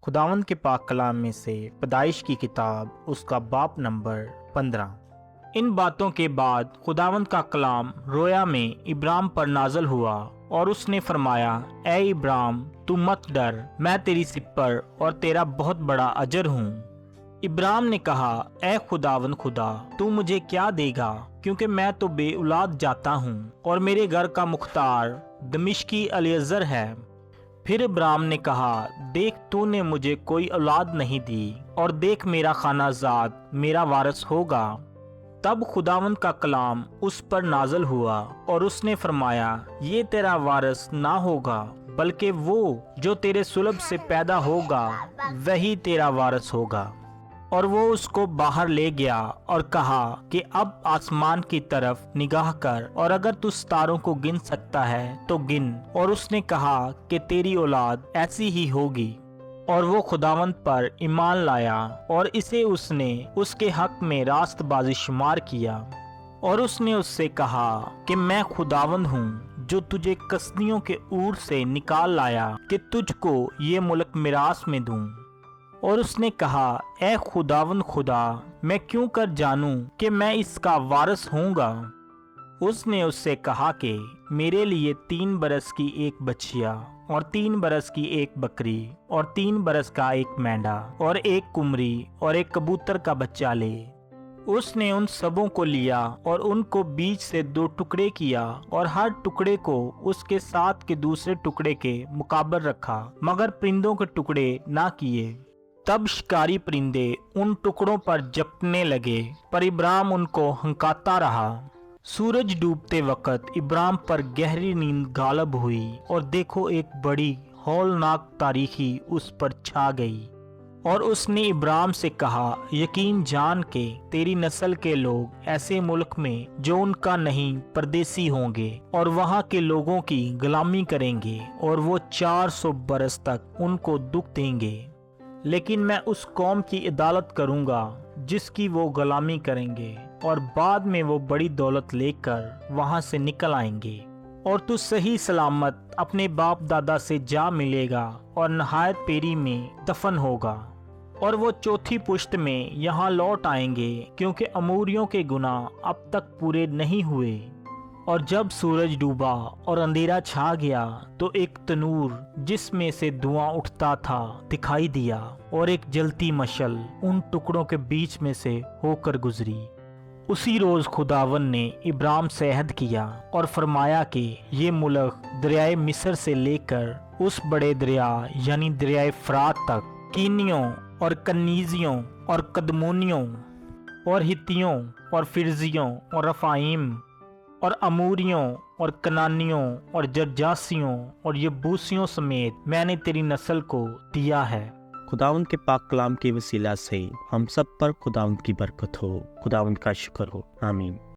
خداوند کے پاک کلام میں سے پیدائش کی کتاب اس کا باب نمبر 15۔ ان باتوں کے بعد خداوند کا کلام رویا میں ابراہیم پر نازل ہوا اور اس نے فرمایا، اے ابراہیم تو مت ڈر، میں تیری سپر اور تیرا بہت بڑا اجر ہوں۔ ابراہیم نے کہا، اے خداوند خدا، تو مجھے کیا دے گا، کیونکہ میں تو بے اولاد جاتا ہوں اور میرے گھر کا مختار دمشقی الیعزر ہے۔ پھر ابراہیم نے کہا، دیکھ تو نے مجھے کوئی اولاد نہیں دی، اور دیکھ میرا خانہ زاد میرا وارث ہوگا۔ تب خداوند کا کلام اس پر نازل ہوا اور اس نے فرمایا، یہ تیرا وارث نہ ہوگا، بلکہ وہ جو تیرے صلب سے پیدا ہوگا وہی تیرا وارث ہوگا۔ اور وہ اس کو باہر لے گیا اور کہا کہ اب آسمان کی طرف نگاہ کر، اور اگر تو ستاروں کو گن سکتا ہے تو گن۔ اور اس نے کہا کہ تیری اولاد ایسی ہی ہوگی۔ اور وہ خداوند پر ایمان لایا اور اسے اس نے اس کے حق میں راست بازی شمار کیا۔ اور اس نے اس سے کہا کہ میں خداوند ہوں جو تجھے کسدیوں کے اور سے نکال لایا کہ تجھ کو یہ ملک میراث میں دوں۔ اور اس نے کہا، اے خداوند خدا، میں کیوں کر جانوں کہ میں اس کا وارث ہوں گا؟ اس نے اس سے کہا کہ میرے لیے 3 برس کی ایک بچیا اور 3 برس کی ایک بکری اور 3 برس کا ایک مینڈا اور ایک کمری اور ایک کبوتر کا بچہ لے۔ اس نے ان سبوں کو لیا اور ان کو بیچ سے 2 ٹکڑے کیا اور ہر ٹکڑے کو اس کے ساتھ کے دوسرے ٹکڑے کے مقابل رکھا، مگر پرندوں کے ٹکڑے نہ کیے۔ تب شکاری پرندے ان ٹکڑوں پر جپنے لگے، پر ابراہیم ان کو ہنکاتا رہا۔ سورج ڈوبتے وقت ابراہیم پر گہری نیند غالب ہوئی، اور دیکھو ایک بڑی ہولناک تاریکی اس پر چھا گئی۔ اور اس نے ابراہیم سے کہا، یقین جان کے تیری نسل کے لوگ ایسے ملک میں جو ان کا نہیں پردیسی ہوں گے، اور وہاں کے لوگوں کی غلامی کریں گے، اور وہ 400 برس تک ان کو دکھ دیں گے۔ لیکن میں اس قوم کی عدالت کروں گا جس کی وہ غلامی کریں گے، اور بعد میں وہ بڑی دولت لے کر وہاں سے نکل آئیں گے، اور تو صحیح سلامت اپنے باپ دادا سے جا ملے گا اور نہایت پیری میں دفن ہوگا۔ اور وہ 4تھی پشت میں یہاں لوٹ آئیں گے، کیونکہ اموریوں کے گناہ اب تک پورے نہیں ہوئے۔ اور جب سورج ڈوبا اور اندھیرا چھا گیا تو ایک تنور جس میں سے دھواں اٹھتا تھا دکھائی دیا، اور ایک جلتی مشعل ان ٹکڑوں کے بیچ میں سے ہو کر گزری۔ اسی روز خداوند نے ابراہیم سے عہد کیا اور فرمایا کہ یہ ملک دریائے مصر سے لے کر اس بڑے دریا یعنی دریائے فرات تک، کینیوں اور کنیزیوں اور قدمونیوں اور ہتیوں اور فرزیوں اور رفائیم اور اموریوں اور کنانیوں اور جرجاسیوں اور یبوسیوں سمیت میں نے تیری نسل کو دیا ہے۔ خداوند کے پاک کلام کے وسیلہ سے ہم سب پر خداوند کی برکت ہو، خداوند کا شکر ہو، آمین۔